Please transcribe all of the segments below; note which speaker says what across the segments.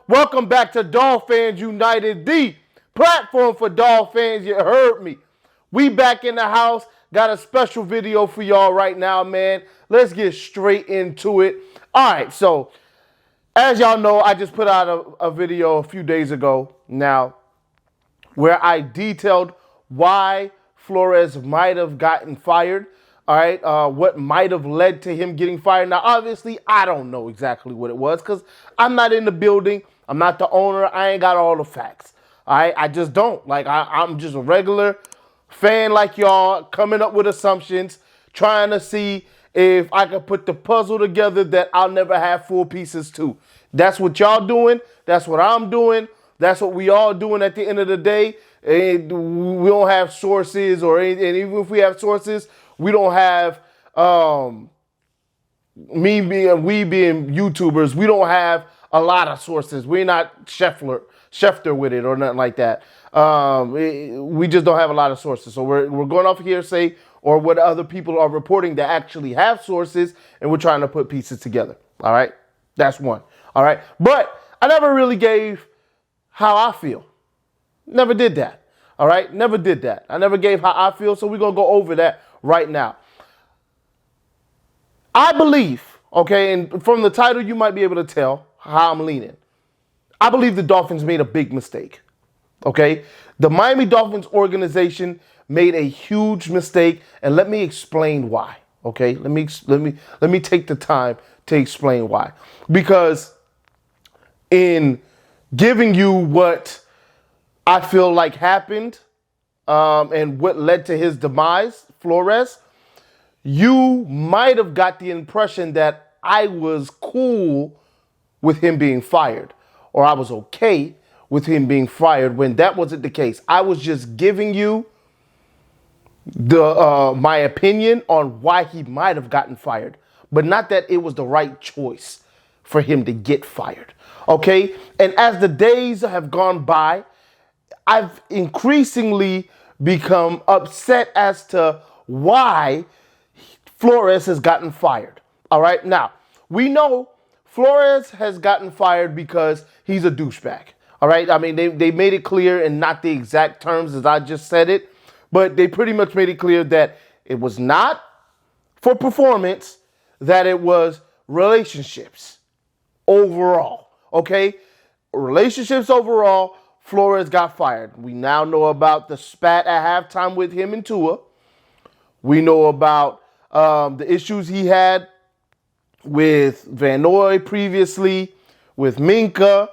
Speaker 1: Welcome back to Dolphins United, the platform for Dolphins. You heard me. We back in the house. Got a special video for y'all right now, man. Let's get straight into it. All right, so as y'all know, I just put out a video a few days ago now where I detailed why Flores might have gotten fired. All right, what might have led to him getting fired. Now, obviously, I don't know exactly what it was because I'm not in the building. I'm not the owner. I ain't got all the facts. All right, I just don't. Like, I'm just a regular fan like y'all, coming up with assumptions, trying to see if I can put the puzzle together that I'll never have full pieces to. That's what y'all doing. That's what I'm doing. That's what we all doing at the end of the day. And we don't have sources, and even if we have sources, we don't have we being YouTubers. We don't have a lot of sources. We're not Schefter with it or nothing like that. We just don't have a lot of sources. So we're going off of hearsay or what other people are reporting that actually have sources, and we're trying to put pieces together. All right, that's one. All right, but I never really gave how I feel. Never did that. All right, never did that. I never gave how I feel, so we're going to go over that right now. I believe, okay, and from the title you might be able to tell how I'm leaning. I believe the Dolphins made a big mistake, okay? The Miami Dolphins organization made a huge mistake, and let me explain why, okay? Let me take the time to explain why. Because in giving you what I feel like happened and what led to his demise, Flores, you might have got the impression that I was cool with him being fired, or I was okay with him being fired, when that wasn't the case. I was just giving you my opinion on why he might have gotten fired, but not that it was the right choice for him to get fired. Okay? And as the days have gone by, I've increasingly become upset as to why Flores has gotten fired. All right. Now, we know Flores has gotten fired because he's a douchebag. All right. I mean, they made it clear, and not the exact terms as I just said it, but they pretty much made it clear that it was not for performance, that it was relationships overall. Okay. Relationships overall. Flores got fired. We now know about the spat at halftime with him and Tua. We know about the issues he had with Van Noy previously, with Minka,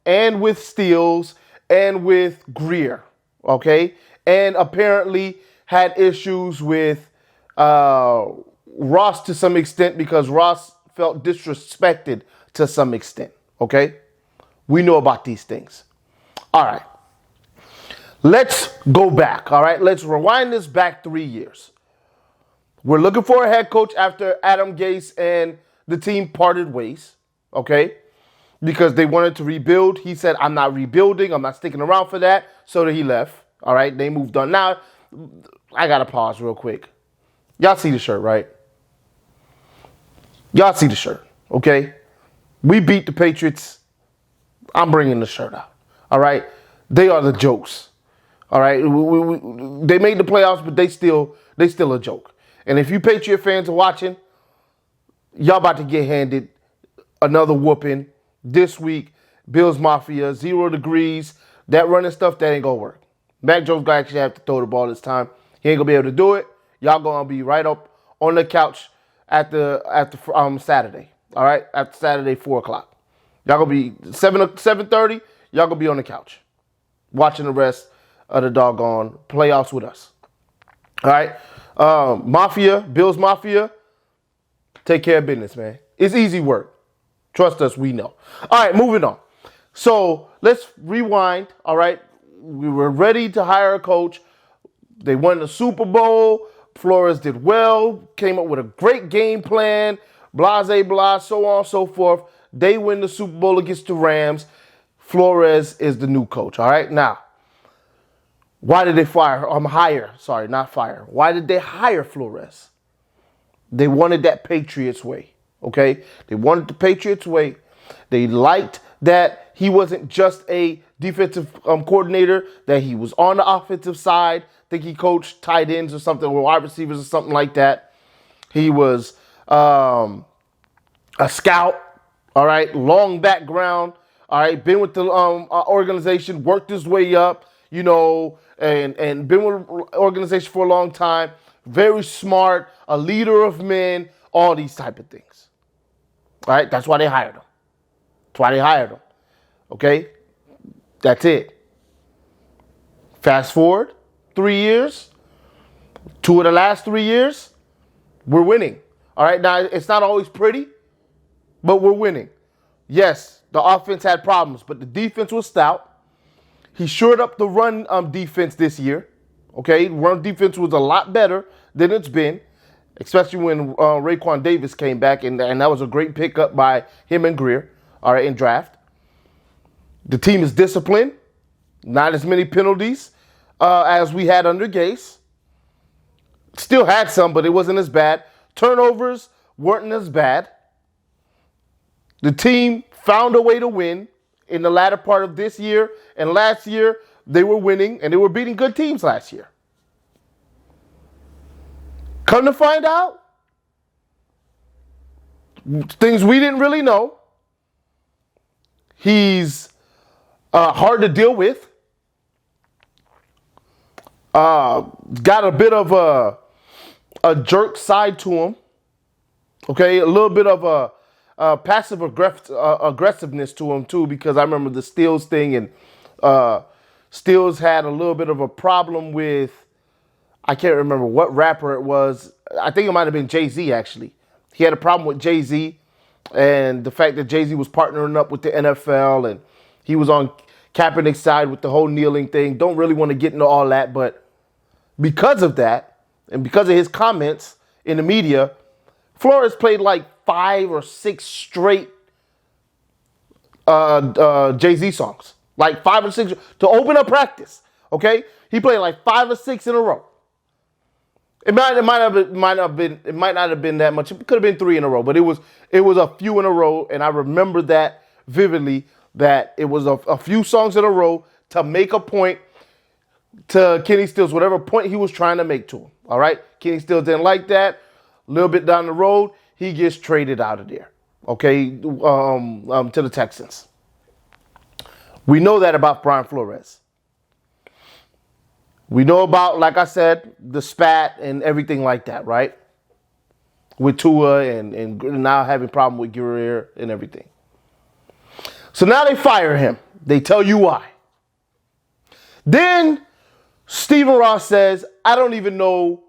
Speaker 1: and with Steele, and with Greer, okay? And apparently had issues with Ross to some extent, because Ross felt disrespected to some extent, okay? We know about these things. All right. Let's go back, all right? Let's rewind this back 3 years. We're looking for a head coach after Adam Gase and the team parted ways, okay? Because they wanted to rebuild. He said, I'm not rebuilding. I'm not sticking around for that. So he left, all right? They moved on. Now, I got to pause real quick. Y'all see the shirt, right? Y'all see the shirt, okay? We beat the Patriots. I'm bringing the shirt out, all right? They are the jokes, all right? They made the playoffs, but they still a joke. And if you Patriot fans are watching, y'all about to get handed another whooping this week. Bills Mafia, 0 degrees. That running stuff, that ain't going to work. Mac Jones going to actually have to throw the ball this time. He ain't going to be able to do it. Y'all going to be right up on the couch at the Saturday. All right? After Saturday, 4 o'clock. Y'all going to be 7:30. Y'all going to be on the couch watching the rest of the doggone playoffs with us. All right? Mafia, Bills Mafia, take care of business, man. It's easy work. Trust us, we know. All right, moving on. So let's rewind, all right? We were ready to hire a coach. They won the Super Bowl. Flores did well, came up with a great game plan, blase, blah, so on and so forth. They win the Super Bowl against the Rams. Flores is the new coach, all right? Now, why did they hire? Sorry, not fire. Why did they hire Flores? They wanted that Patriots way, okay? They wanted the Patriots way. They liked that he wasn't just a defensive coordinator, that he was on the offensive side. I think he coached tight ends or something, or wide receivers or something like that. He was a scout, all right, long background, all right, been with the organization, worked his way up, and been with the organization for a long time. Very smart, a leader of men, all these type of things. All right, that's why they hired him. That's why they hired him. Okay, that's it. Fast forward 3 years, 2 of the last 3 years, we're winning. All right, now it's not always pretty, but we're winning. Yes, the offense had problems, but the defense was stout. He shored up the run defense this year. Okay, run defense was a lot better than it's been, especially when Raekwon Davis came back, and that was a great pickup by him and Greer, all right, in draft. The team is disciplined, not as many penalties as we had under Gase. Still had some, but it wasn't as bad. Turnovers weren't as bad. The team found a way to win in the latter part of this year, and last year they were winning, and they were beating good teams last year. Come to find out, things we didn't really know. He's hard to deal with. Got a bit of a jerk side to him. Okay, a little bit of a passive aggressiveness to him too, because I remember the Steels thing, and Steels had a little bit of a problem with, I can't remember what rapper it was. I think it might have been Jay-Z, actually. He had a problem with Jay-Z and the fact that Jay-Z was partnering up with the NFL, and he was on Kaepernick's side with the whole kneeling thing. Don't really want to get into all that, but because of that, and because of his comments in the media, Flores played like 5 or 6 straight Jay-Z songs. Like 5 or 6 to open up practice. Okay? He played like 5 or 6 in a row. It might not have been that much. It could have been 3 in a row, but it was a few in a row, and I remember that vividly, that it was a few songs in a row to make a point to Kenny Stills, whatever point he was trying to make to him. All right? Kenny Stills didn't like that. A little bit down the road, he gets traded out of there, okay, to the Texans. We know that about Brian Flores. We know about, like I said, the spat and everything like that, right? With Tua and now having problem with Guerrero and everything. So now they fire him. They tell you why. Then Stephen Ross says, I don't even know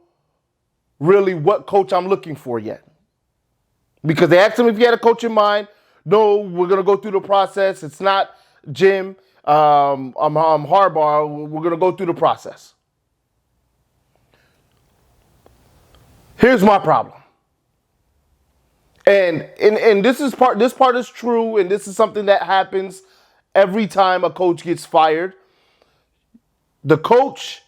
Speaker 1: really what coach I'm looking for yet. Because they asked him if he had a coach in mind. No, we're going to go through the process. It's not Jim. I'm Harbaugh. We're going to go through the process. Here's my problem. And this part is true, and this is something that happens every time a coach gets fired. The coach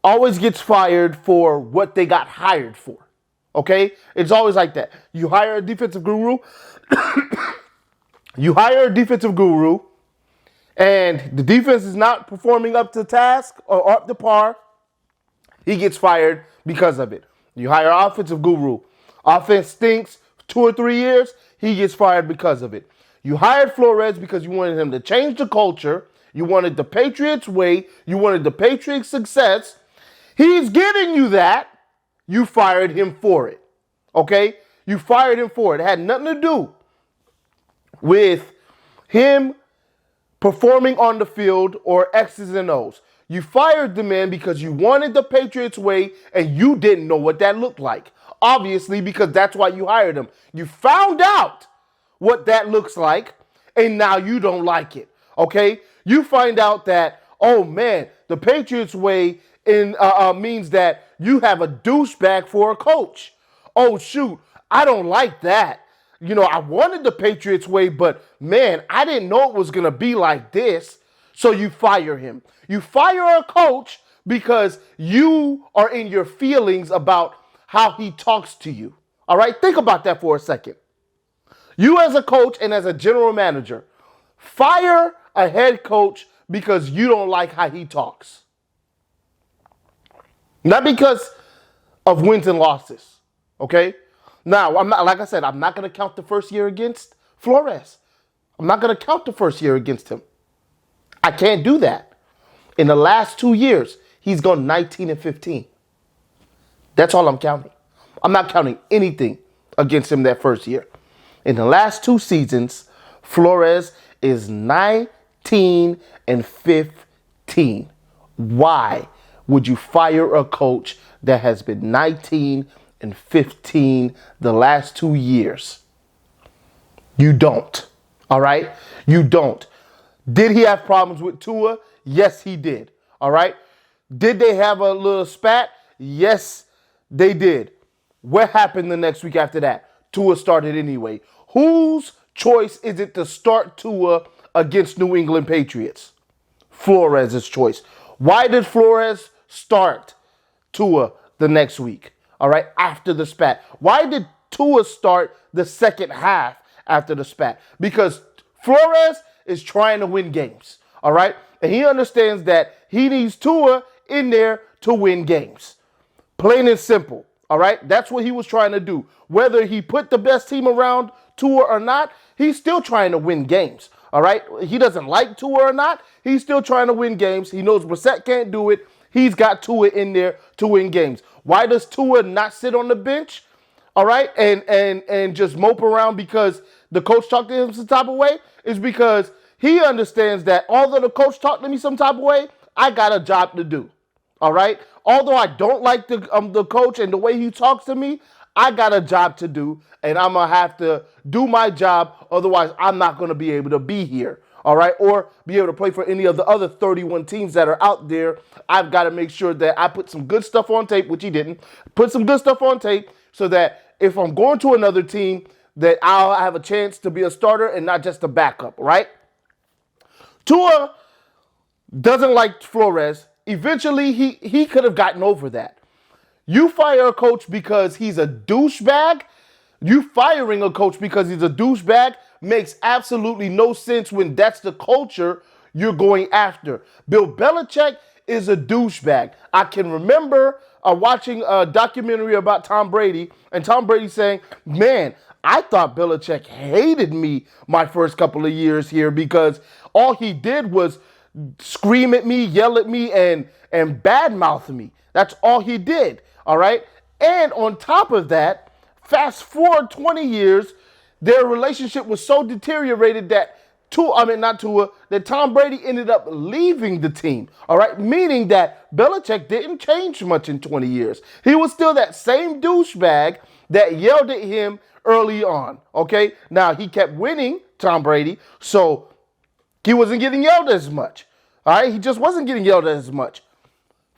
Speaker 1: always gets fired for what they got hired for. Okay? It's always like that. You hire a defensive guru. And the defense is not performing up to task or up to par. He gets fired because of it. You hire an offensive guru. Offense stinks 2 or 3 years. He gets fired because of it. You hired Flores because you wanted him to change the culture. You wanted the Patriots way. You wanted the Patriots success. He's giving you that. You fired him for it. Okay? You fired him for it. It had nothing to do with him performing on the field or X's and O's. You fired the man because you wanted the Patriots way and you didn't know what that looked like. Obviously, because that's why you hired him. You found out what that looks like and now you don't like it. Okay? You find out that, oh man, the Patriots way means that you have a douchebag for a coach. Oh shoot, I don't like that. I wanted the Patriots way, but man, I didn't know it was going to be like this. So you fire him. You fire a coach because you are in your feelings about how he talks to you. All right? Think about that for a second. You as a coach and as a general manager Fire a head coach because you don't like how he talks. Not because of wins and losses. Okay? Now, like I said, I'm not going to count the first year against Flores. I'm not going to count the first year against him. I can't do that. In the last 2 years, he's gone 19-15. That's all I'm counting. I'm not counting anything against him that first year. In the last 2 seasons, Flores is 19-15. Why would you fire a coach that has been 19-15 the last 2 years? You don't. All right? You don't. Did he have problems with Tua? Yes, he did. All right? Did they have a little spat? Yes, they did. What happened the next week after that? Tua started anyway. Whose choice is it to start Tua against New England Patriots? Flores' choice. Why did Flores start Tua the next week? All right, after the spat. Why did Tua start the second half after the spat? Because Flores is trying to win games. All right, and he understands that he needs Tua in there to win games. Plain and simple. All right, that's what he was trying to do. Whether he put the best team around Tua or not, he's still trying to win games. All right, he doesn't like Tua or not, he's still trying to win games. He knows Brissett can't do it. He's got Tua in there to win games. Why does Tua not sit on the bench? All right, and just mope around because the coach talked to him some type of way? Is because he understands that although the coach talked to me some type of way, I got a job to do. All right. Although I don't like the coach and the way he talks to me, I got a job to do, and I'm going to have to do my job. Otherwise, I'm not going to be able to be here. All right. Or be able to play for any of the other 31 teams that are out there. I've got to make sure that I put some good stuff on tape, which he didn't. Put some good stuff on tape so that if I'm going to another team, that I'll have a chance to be a starter and not just a backup. Right. Tua doesn't like Flores. Eventually, he could have gotten over that. You fire a coach because he's a douchebag. You firing a coach because he's a douchebag makes absolutely no sense when that's the culture you're going after. Bill Belichick is a douchebag. I can remember watching a documentary about Tom Brady, and Tom Brady saying, man, I thought Belichick hated me my first couple of years here because all he did was scream at me, yell at me, and badmouth me. That's all he did. All right. And on top of that, fast forward 20 years, their relationship was so deteriorated that that Tom Brady ended up leaving the team. All right. Meaning that Belichick didn't change much in 20 years. He was still that same douchebag that yelled at him early on. Okay. Now he kept winning, Tom Brady, so he wasn't getting yelled at as much. All right, he just wasn't getting yelled at as much.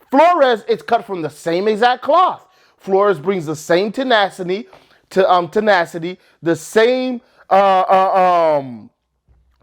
Speaker 1: Flores is cut from the same exact cloth. Flores brings the same tenacity, the same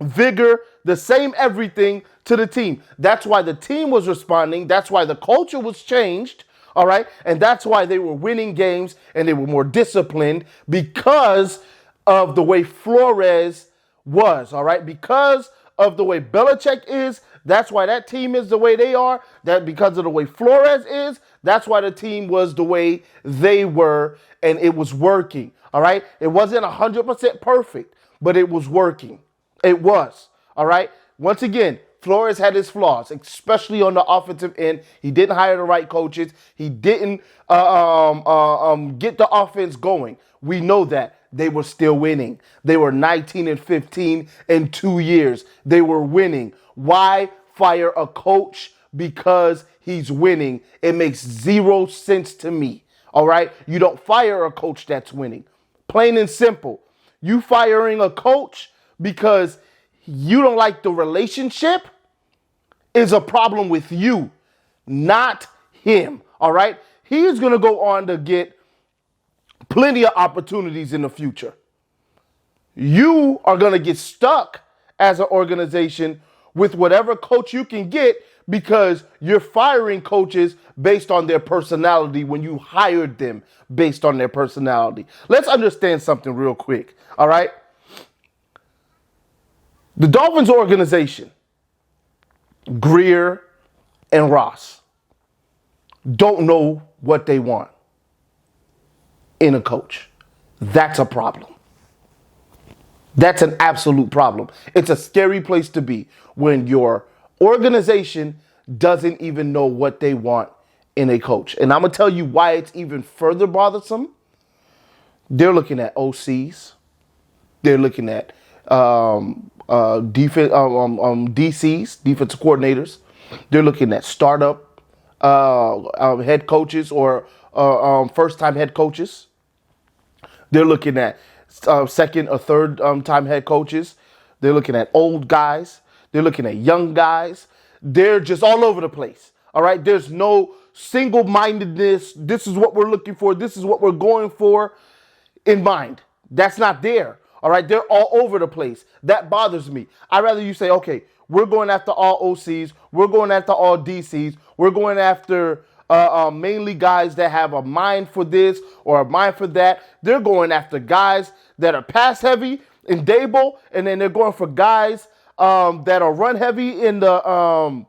Speaker 1: vigor, the same everything to the team. That's why the team was responding. That's why the culture was changed. All right, and that's why they were winning games and they were more disciplined because of the way Flores was. All right, because of the way Belichick is, that's why that team is the way they are. That because of the way Flores is, that's why the team was the way they were, and it was working. All right, it wasn't 100% perfect, but it was working. It was. All right. Once again, Flores had his flaws, especially on the offensive end. He didn't hire the right coaches. He didn't get the offense going. We know that. They were still winning. They were 19-15 in 2 years. They were winning. Why fire a coach because he's winning? It makes zero sense to me. All right? You don't fire a coach that's winning. Plain and simple. You firing a coach because you don't like the relationship is a problem with you, not him. All right? He's going to go on to get plenty of opportunities in the future. You are going to get stuck as an organization with whatever coach you can get because you're firing coaches based on their personality when you hired them based on their personality. Let's understand something real quick. All right. The Dolphins organization, Greer and Ross, don't know what they want in a coach. That's a problem. That's an absolute problem. It's a scary place to be when your organization doesn't even know what they want in a coach. And I'm going to tell you why it's even further bothersome. They're looking at OCs. They're looking at DCs, defensive coordinators. They're looking at startup head coaches or first-time head coaches. They're looking at second or third time head coaches. They're looking at old guys. They're looking at young guys. They're just all over the place. All right. There's no single-mindedness. This is what we're looking for. This is what we're going for in mind. That's not there. All right. They're all over the place. That bothers me. I'd rather you say, okay, we're going after all OCs. We're going after all DCs. We're going after mainly guys that have a mind for this or a mind for that. They're going after guys that are pass heavy in Dable, and then they're going for guys that are run heavy in the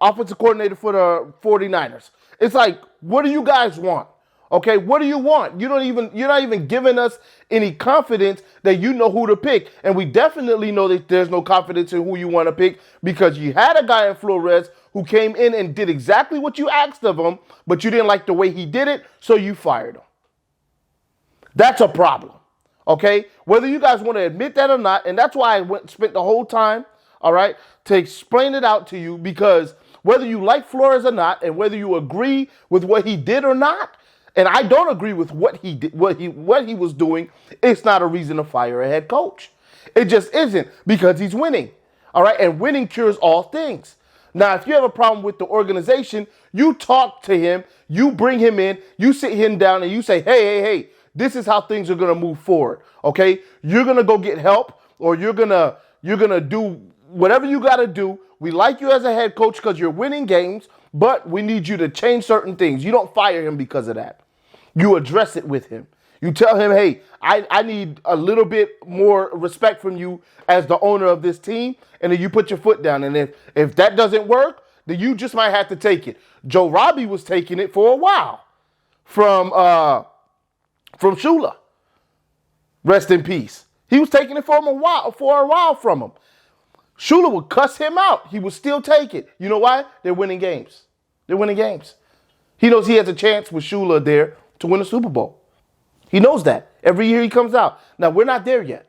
Speaker 1: offensive coordinator for the 49ers. It's like, what do you guys want? Okay, what do you want? You're not even giving us any confidence that you know who to pick. And we definitely know that there's no confidence in who you want to pick because you had a guy in Flores who came in and did exactly what you asked of him, but you didn't like the way he did it, so you fired him. That's a problem. Okay? Whether you guys want to admit that or not, and that's why I spent the whole time, all right, to explain it out to you, because whether you like Flores or not, and whether you agree with what he did or not, and I don't agree with what he did, what he was doing, it's not a reason to fire a head coach. It just isn't, because he's winning. All right, and winning cures all things. Now, if you have a problem with the organization, you talk to him, you bring him in, you sit him down and you say, hey, this is how things are going to move forward. Okay, you're going to go get help, or you're going to do whatever you got to do. We like you as a head coach because you're winning games, but we need you to change certain things. You don't fire him because of that. You address it with him. You tell him, hey, I need a little bit more respect from you as the owner of this team, and then you put your foot down. And if that doesn't work, then you just might have to take it. Joe Robbie was taking it for a while from Shula. Rest in peace. He was taking it for a while from him. Shula would cuss him out. He would still take it. You know why? They're winning games. They're winning games. He knows he has a chance with Shula there to win a Super Bowl. He knows that. Every year he comes out. Now, we're not there yet.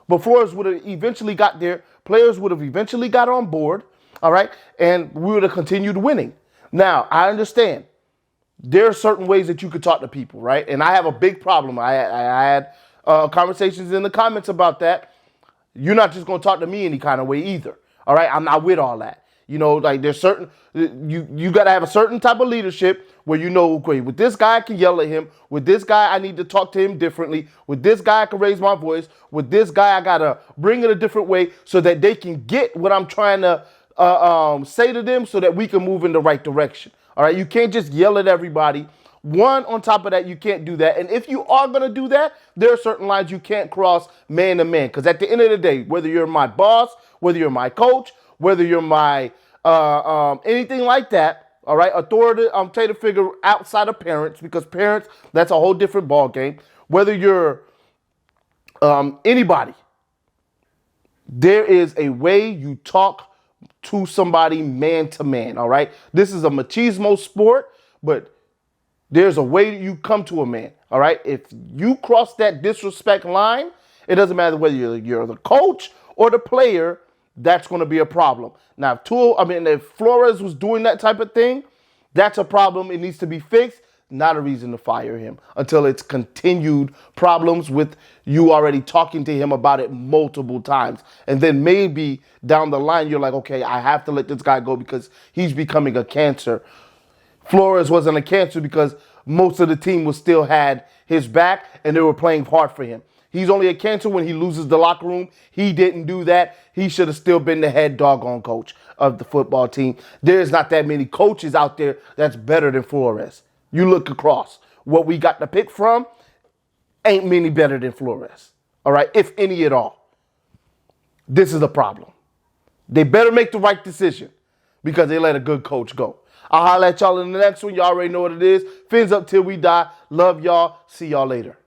Speaker 1: But Flores would have eventually got there. Players would have eventually got on board. All right? And we would have continued winning. Now, I understand. There are certain ways that you could talk to people, right? And I have a big problem. I had conversations in the comments about that. You're not just going to talk to me any kind of way either. All right? I'm not with all that. You know, like there's certain, you got to have a certain type of leadership where you know, okay, with this guy I can yell at him. With this guy I need to talk to him differently. With this guy I can raise my voice. With this guy I got to bring it a different way so that they can get what I'm trying to say to them so that we can move in the right direction. All right, you can't just yell at everybody. One, on top of that, you can't do that. And if you are going to do that, there are certain lines you can't cross man to man. Because at the end of the day, whether you're my boss, whether you're my coach, whether you're my anything like that, all right, authoritative figure outside of parents, because parents, that's a whole different ball game. Whether you're anybody, there is a way you talk to somebody man to man, all right? This is a machismo sport, but there's a way you come to a man, all right? If you cross that disrespect line, it doesn't matter whether you're the coach or the player, that's going to be a problem. Now, if Flores was doing that type of thing, that's a problem. It needs to be fixed. Not a reason to fire him until it's continued problems with you already talking to him about it multiple times. And then maybe down the line, you're like, okay, I have to let this guy go because he's becoming a cancer. Flores wasn't a cancer because most of the team still had his back and they were playing hard for him. He's only a cancer when he loses the locker room. He didn't do that. He should have still been the head doggone coach of the football team. There's not that many coaches out there that's better than Flores. You look across. What we got to pick from ain't many better than Flores. All right, if any at all. This is the problem. They better make the right decision because they let a good coach go. I'll holler at y'all in the next one. You already know what it is. Fins up till we die. Love y'all. See y'all later.